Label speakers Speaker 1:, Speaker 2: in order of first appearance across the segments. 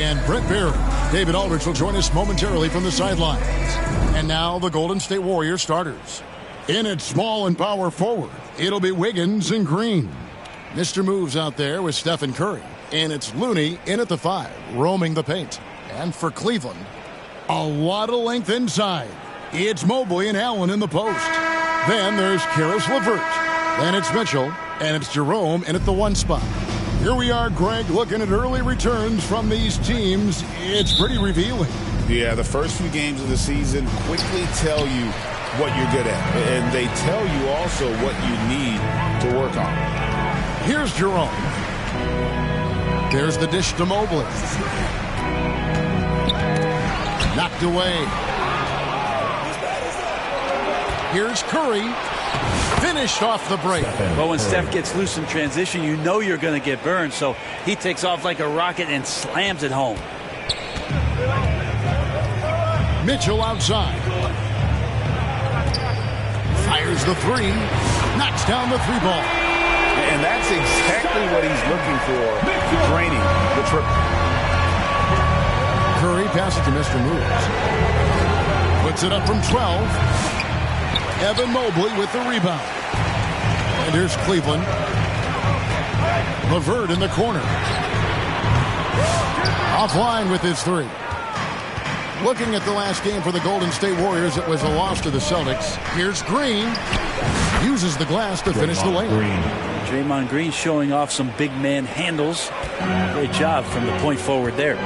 Speaker 1: And Brent Barry. David Aldridge will join us momentarily from the sidelines. And now the Golden State Warriors starters. In at small and power forward, it'll be Wiggins and Green. Mr. Moves out there with Stephen Curry. And it's Looney in at the 5, roaming the paint. And for Cleveland, a lot of length inside. It's Mobley and Allen in the post. Then there's Karis LeVert. Then it's Mitchell. And it's Jerome in at the 1 spot. Here we are, Greg, looking at early returns from these teams. It's pretty revealing.
Speaker 2: Yeah, the first few games of the season quickly tell you what you're good at. And they tell you also what you need to work on.
Speaker 1: Here's Jerome. There's the dish to Mobley. Knocked away. Here's Curry. Finished off the break.
Speaker 3: But when Steph gets loose in transition, you know you're going to get burned. So he takes off like a rocket and slams it home.
Speaker 1: Mitchell outside. Fires the 3. Knocks down the 3 ball.
Speaker 2: And that's exactly what he's looking for, draining the triple.
Speaker 1: Curry passes to Mr. Moves. Puts it up from 12. Evan Mobley with the rebound. And here's Cleveland. LeVert in the corner. Offline with his 3. Looking at the last game for the Golden State Warriors, it was a loss to the Celtics. Here's Green. Uses the glass to finish the lane.
Speaker 3: Draymond Green showing off some big man handles. Great job from the point forward there.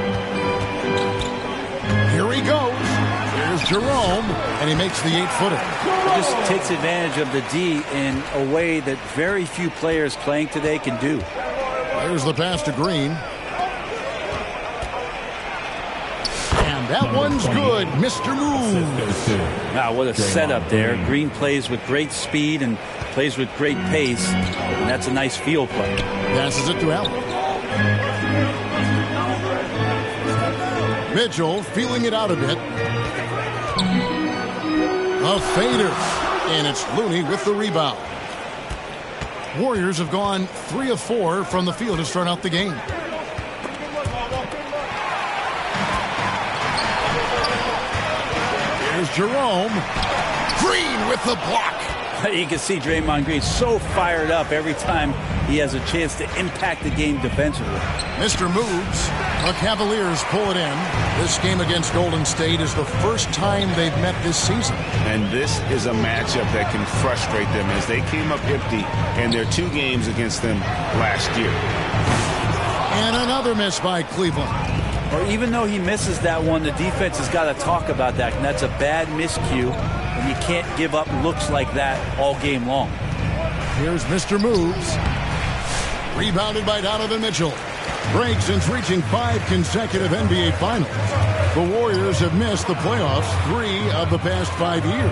Speaker 1: Here he goes. Here's Jerome, and he makes the 8-footer.
Speaker 3: Just takes advantage of the D in a way that very few players playing today can do.
Speaker 1: There's the pass to Green. And that one's good. Mr. Moves.
Speaker 3: Now, what a setup there. Green plays with great speed and plays with great pace. And that's a nice field play.
Speaker 1: Passes it to Allen. Mitchell feeling it out a bit. A fader. And it's Looney with the rebound. Warriors have gone 3 of 4 from the field to start out the game. Here's Jerome. Green with the block.
Speaker 3: You can see Draymond Green so fired up every time he has a chance to impact the game defensively.
Speaker 1: Mr. Moves. The Cavaliers pull it in. This game against Golden State is the first time they've met this season.
Speaker 2: And this is a matchup that can frustrate them as they came up empty in their 2 games against them last year.
Speaker 1: And another miss by Cleveland.
Speaker 3: Or even though he misses that one, the defense has got to talk about that. And that's a bad miscue. And you can't give up looks like that all game long.
Speaker 1: Here's Mr. Moves. Rebounded by Donovan Mitchell. Break since reaching 5 consecutive NBA Finals. The Warriors have missed the playoffs 3 of the past 5 years.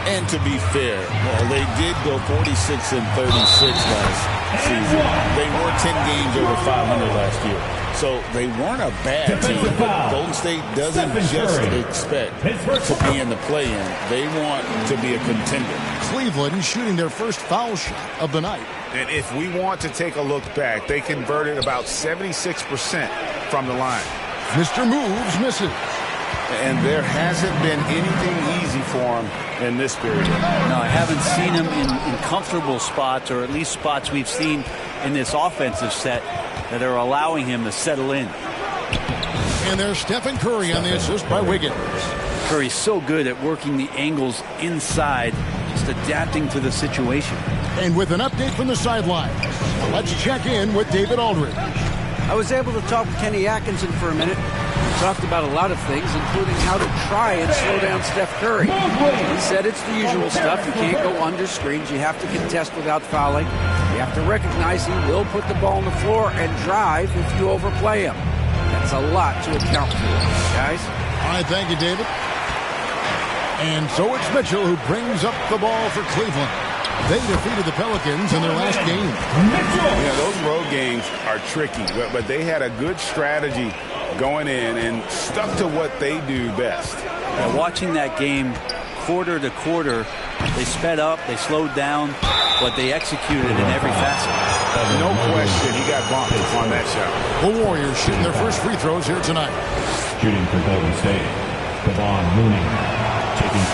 Speaker 2: And to be fair, well, they did go 46 and 36 last season. They were 10 games over 500 last year. So they weren't a bad team. But Golden State doesn't just expect to be in the play-in. They want to be a contender.
Speaker 1: Cleveland shooting their first foul shot of the night.
Speaker 2: And if we want to take a look back, they converted about 76% from the line.
Speaker 1: Mr. Moves misses.
Speaker 2: And there hasn't been anything easy for him in this period.
Speaker 3: No, I haven't seen him in comfortable spots, or at least spots we've seen in this offensive set that are allowing him to settle in.
Speaker 1: And there's Stephen Curry on the assist by Wiggins.
Speaker 3: Curry's so good at working the angles inside, just adapting to the situation.
Speaker 1: And with an update from the sideline, let's check in with David Aldridge.
Speaker 4: I was able to talk with Kenny Atkinson for a minute. We talked about a lot of things, including how to try and slow down Steph Curry. He said it's the usual stuff. You can't go under screens. You have to contest without fouling. You have to recognize he will put the ball on the floor and drive if you overplay him. That's a lot to account for, guys.
Speaker 1: All right, thank you, David. And so it's Mitchell who brings up the ball for Cleveland. They defeated the Pelicans in their last game.
Speaker 2: Yeah, those road games are tricky, but they had a good strategy going in and stuck to what they do best.
Speaker 3: Watching that game quarter to quarter, they sped up, they slowed down, but they executed in every facet.
Speaker 2: No question, he got bumped on that shot.
Speaker 1: The Warriors shooting their first free throws here tonight.
Speaker 5: Shooting for Golden State, Kevon Looney.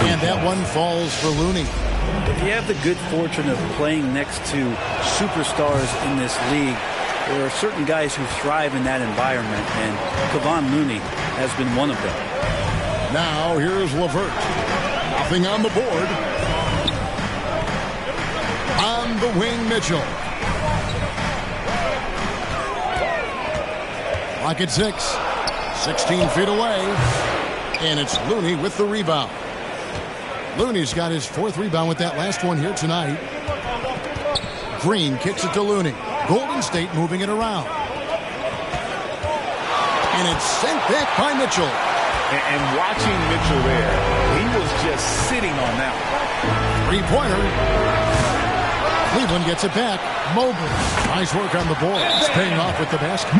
Speaker 1: And that one falls for Looney.
Speaker 3: If you have the good fortune of playing next to superstars in this league, there are certain guys who thrive in that environment, and Kevon Looney has been one of them.
Speaker 1: Now here's LeVert. Nothing on the board. On the wing, Mitchell. Clock at 6. 16 feet away. And it's Looney with the rebound. Looney's got his 4th rebound with that last one here tonight. Green kicks it to Looney. Golden State moving it around. And it's sent back by Mitchell.
Speaker 2: And watching Mitchell there, he was just sitting on that one.
Speaker 1: 3-pointer. Cleveland gets it back. Mobley. Nice work on the boards. Paying off with the basket.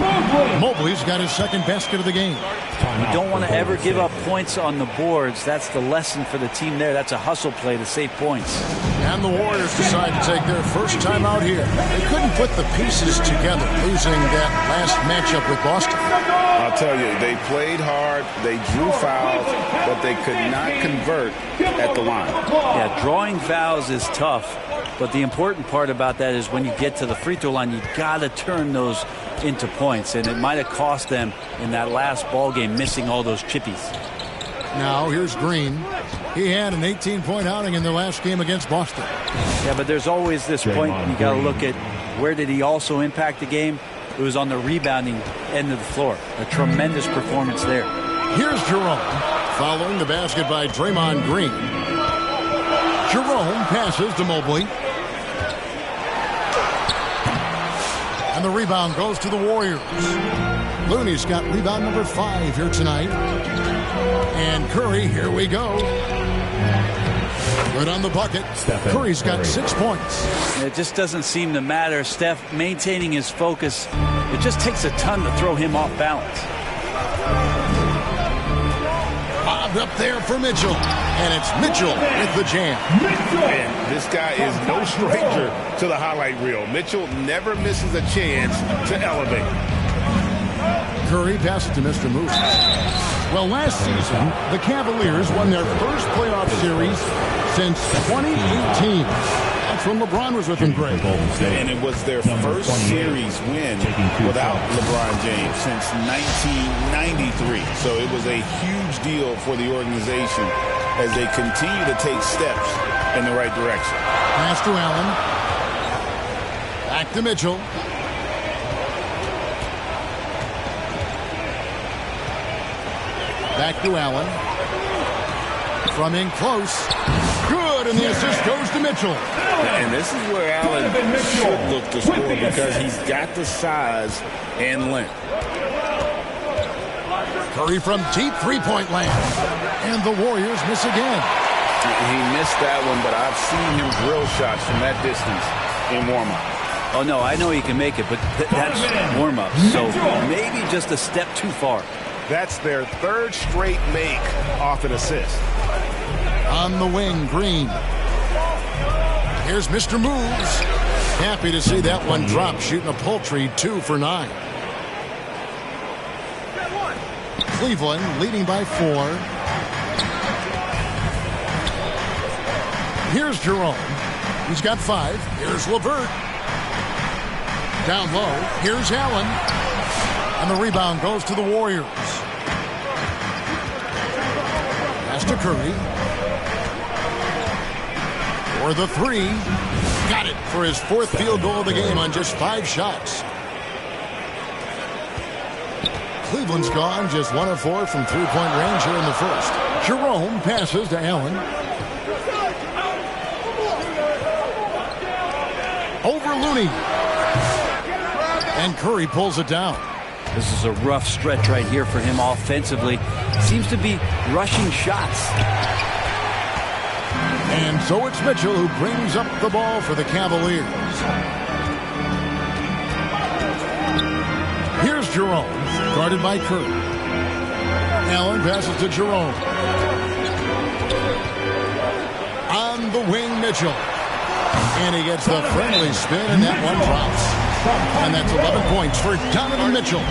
Speaker 1: Mobley's got his 2nd basket of the game.
Speaker 3: You don't want to ever give up points on the boards. That's the lesson for the team there. That's a hustle play to save points.
Speaker 1: And the Warriors decide to take their first time out here. They couldn't put the pieces together, losing that last matchup with Boston.
Speaker 2: I'll tell you, they played hard, they drew fouls, but they could not convert at the line.
Speaker 3: Yeah, drawing fouls is tough, but the important part about that is when you get to the free throw line, you got to turn those into points, and it might have cost them in that last ball game missing all those chippies.
Speaker 1: Now here's Green. He had an 18-point outing in their last game against Boston.
Speaker 3: Yeah, but there's always this point you got to look at where did he also impact the game. It was on the rebounding end of the floor. A tremendous performance there.
Speaker 1: Here's Jerome following the basket by Draymond Green. Jerome passes to Mobley. And the rebound goes to the Warriors. Looney's got rebound number 5 here tonight. And Curry, here we go. Good on the bucket. Curry's got 6 points.
Speaker 3: It just doesn't seem to matter. Steph maintaining his focus. It just takes a ton to throw him off balance.
Speaker 1: Bobbed up there for Mitchell. And it's Mitchell with the jam.
Speaker 2: Man, this guy is no stranger to the highlight reel. Mitchell never misses a chance to elevate.
Speaker 1: Curry passes to Mr. Moose. Well, last season, the Cavaliers won their first playoff series since 2018. That's when LeBron was with them. Great.
Speaker 2: And it was their first series win without LeBron James since 1993. So it was a huge deal for the organization as they continue to take steps in the right direction.
Speaker 1: Pass to Allen. Back to Mitchell. Back to Allen. From in close. Good, and the assist goes to Mitchell.
Speaker 2: And this is where Allen should look to score because he's got the size and length.
Speaker 1: Curry from deep three-point land. And the Warriors miss again.
Speaker 2: He missed that one, but I've seen him drill shots from that distance in warm-up.
Speaker 3: Oh, no, I know he can make it, but that's warm-up. So maybe just a step too far.
Speaker 2: That's their 3rd straight make off an assist.
Speaker 1: On the wing, Green. Here's Mr. Moves. Happy to see that one drop, shooting a paltry 2 for 9. Cleveland leading by 4. Here's Jerome. He's got 5. Here's LeVert. Down low. Here's Allen. And the rebound goes to the Warriors. Pass to Curry. For the 3. Got it for his 4th field goal of the game on just 5 shots. Cleveland's gone just 1 of 4 from 3-point range here in the first. Jerome passes to Allen. Over Looney. And Curry pulls it down.
Speaker 3: This is a rough stretch right here for him offensively. Seems to be rushing shots.
Speaker 1: And so it's Mitchell who brings up the ball for the Cavaliers. Here's Jerome, guarded by Curry. Allen passes to Jerome. On the wing, Mitchell. And he gets the friendly spin, and that one drops. And that's 11 points for Donovan Mitchell.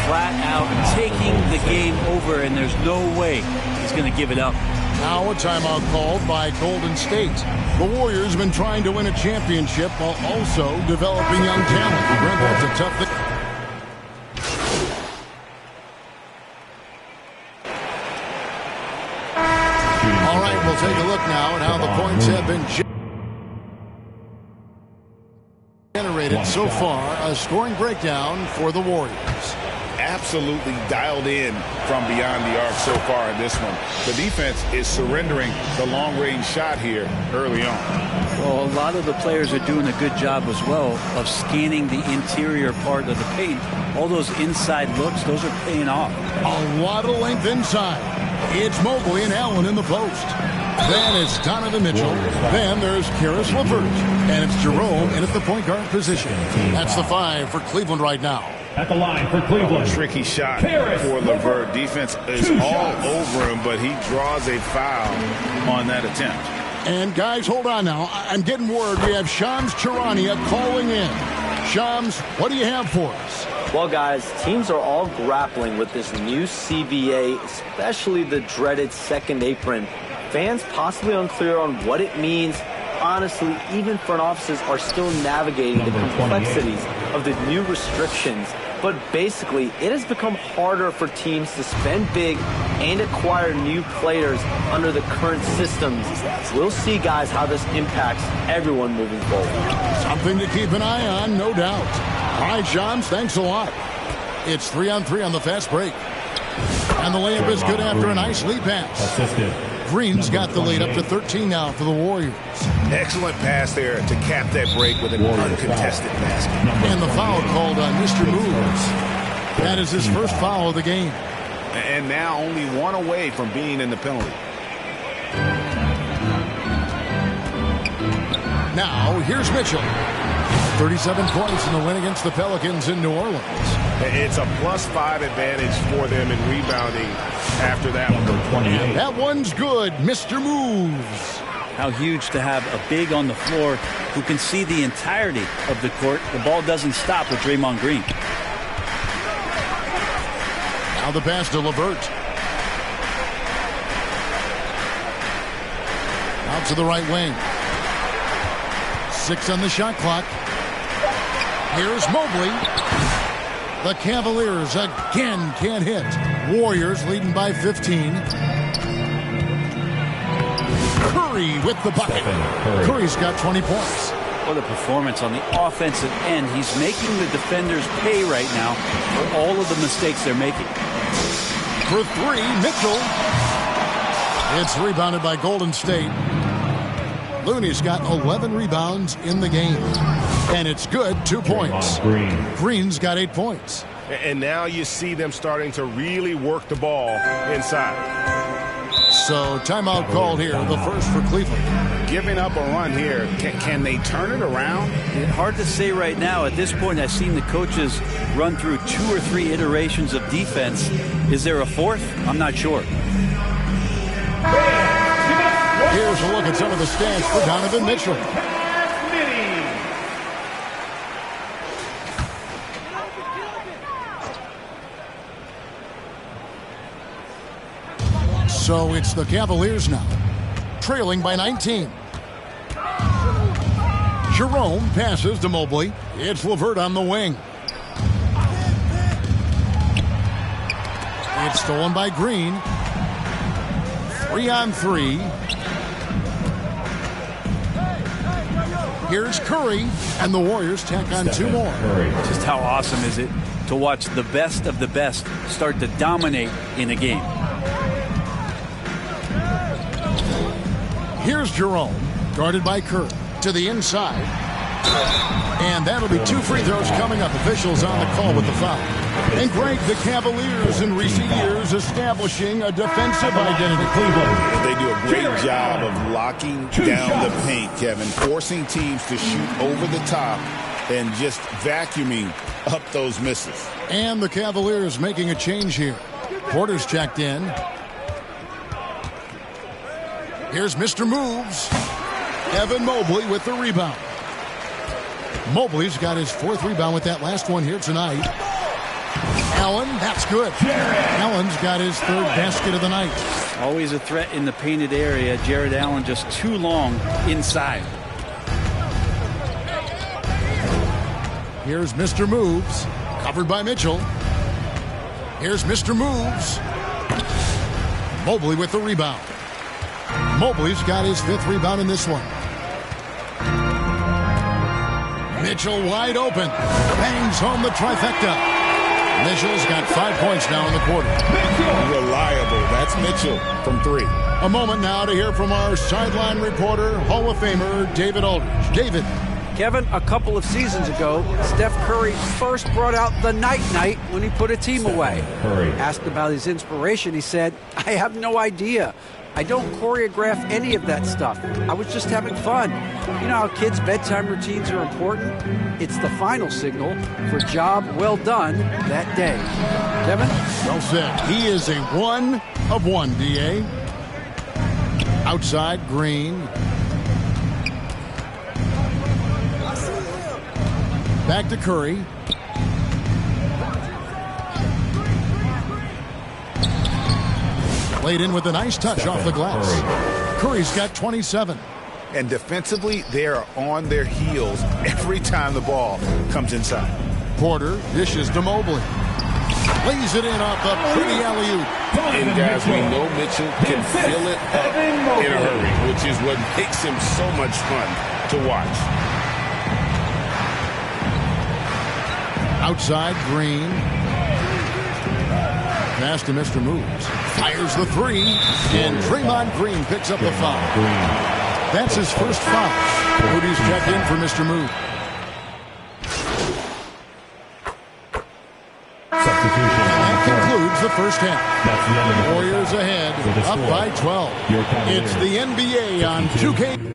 Speaker 3: Flat out taking the game over, and there's no way he's going to give it up.
Speaker 1: Now a timeout called by Golden State. The Warriors have been trying to win a championship while also developing young talent. Brent, that's a tough thing. All right, we'll take a look now at how the points have been generated so far. A scoring breakdown for the Warriors.
Speaker 2: Absolutely dialed in from beyond the arc so far in this one. The defense is surrendering the long-range shot here early on.
Speaker 3: Well, a lot of the players are doing a good job as well of scanning the interior part of the paint. All those inside looks, those are paying off.
Speaker 1: A lot of length inside. It's Mobley and Allen in the post. Then it's Donovan Mitchell. Then there's Karis LeVert. And it's Jerome in at the point guard position. That's the 5 for Cleveland right now.
Speaker 5: At the line for Cleveland.
Speaker 2: Tricky shot for LeVert. Defense is all over him, but he draws a foul on that attempt.
Speaker 1: And guys, hold on now. I'm getting word we have Shams Charania calling in. Shams, what do you have for us?
Speaker 6: Well, guys, teams are all grappling with this new CBA, especially the dreaded second apron. Fans possibly unclear on what it means. Honestly, even front offices are still navigating the complexities of the new restrictions. But basically, it has become harder for teams to spend big and acquire new players under the current systems. We'll see, guys, how this impacts everyone moving forward.
Speaker 1: Something to keep an eye on, no doubt. All right, Shams, thanks a lot. It's 3-on-3 on the fast break. And the layup is good after a nice lead pass.
Speaker 5: Assisted.
Speaker 1: Green's got the lead up to 13 now for the Warriors.
Speaker 2: Excellent pass there to cap that break with an uncontested basket.
Speaker 1: And the foul called on Mr. Moves. That is his first foul of the game.
Speaker 2: And now only one away from being in the penalty.
Speaker 1: Now, here's Mitchell. 37 points in the win against the Pelicans in New Orleans.
Speaker 2: It's a +5 advantage for them in rebounding after that one.
Speaker 1: And that one's good, Mr. Moves.
Speaker 3: How huge to have a big on the floor who can see the entirety of the court. The ball doesn't stop with Draymond Green.
Speaker 1: Now the pass to LeVert. Out to the right wing. 6 on the shot clock. Here's Mobley. The Cavaliers again can't hit. Warriors leading by 15. Curry with the bucket. Curry's got 20 points.
Speaker 3: What a performance on the offensive end. He's making the defenders pay right now for all of the mistakes they're making.
Speaker 1: For 3, Mitchell. It's rebounded by Golden State. Looney's got 11 rebounds in the game. And it's good, 2 points. Green's got 8 points.
Speaker 7: And now you see them starting to really work the ball inside.
Speaker 1: So timeout called here, the first for Cleveland.
Speaker 2: Giving up a run here. Can they turn it around?
Speaker 3: Hard to say right now. At this point, I've seen the coaches run through 2 or 3 iterations of defense. Is there a 4th? I'm not sure.
Speaker 1: Here's a look at some of the stats for Donovan Mitchell. So it's the Cavaliers now, trailing by 19. Jerome passes to Mobley. It's LeVert on the wing. It's stolen by Green. 3-on-3. Here's Curry, and the Warriors tack on 2 more.
Speaker 3: Just how awesome is it to watch the best of the best start to dominate in a game?
Speaker 1: Here's Jerome, guarded by Curry, to the inside. And that'll be 2 free throws coming up. Officials on the call with the foul. And Greg, the Cavaliers in recent years establishing a defensive identity.
Speaker 2: They do a great job of locking down the paint, Kevin, forcing teams to shoot over the top and just vacuuming up those misses.
Speaker 1: And the Cavaliers making a change here. Porter's checked in. Here's Mr. Moves. Evan Mobley with the rebound. Mobley's got his 4th rebound with that last one here tonight. Allen, that's good. Allen's got his 3rd basket of the night.
Speaker 3: Always a threat in the painted area. Jared Allen just too long inside.
Speaker 1: Here's Mr. Moves, covered by Mitchell. Here's Mr. Moves. Mobley with the rebound. Mobley's got his 5th rebound in this one. Mitchell wide open. Bangs home the trifecta. Mitchell's got 5 points now in the quarter.
Speaker 2: Reliable. That's Mitchell from 3.
Speaker 1: A moment now to hear from our sideline reporter, Hall of Famer David Aldridge. David.
Speaker 4: Kevin, a couple of seasons ago, Steph Curry first brought out the night-night when he put a team away. Asked about his inspiration, he said, "I have no idea. I don't choreograph any of that stuff. I was just having fun." You know how kids' bedtime routines are important? It's the final signal for job well done that day. Kevin?
Speaker 1: Well said. He is a 1 of 1, D.A. Outside, Green. Back to Curry. Played in with a nice touch off the glass. Curry's got 27.
Speaker 2: And defensively, they are on their heels every time the ball comes inside.
Speaker 1: Porter dishes to Mobley. Lays it in off the pretty alley-oop.
Speaker 2: And guys, we know Mitchell can fill it up in a hurry, which is what makes him so much fun to watch.
Speaker 1: Outside, Green. Pass to Mr. Moves. Fires the 3. And Draymond Green picks up the foul. That's his first foul. Moody's checked in for Mr. Move.
Speaker 5: Substitution.
Speaker 1: That concludes the first half.
Speaker 5: That's the end of the
Speaker 1: Warriors ahead, up by 12. It's the NBA on 2K.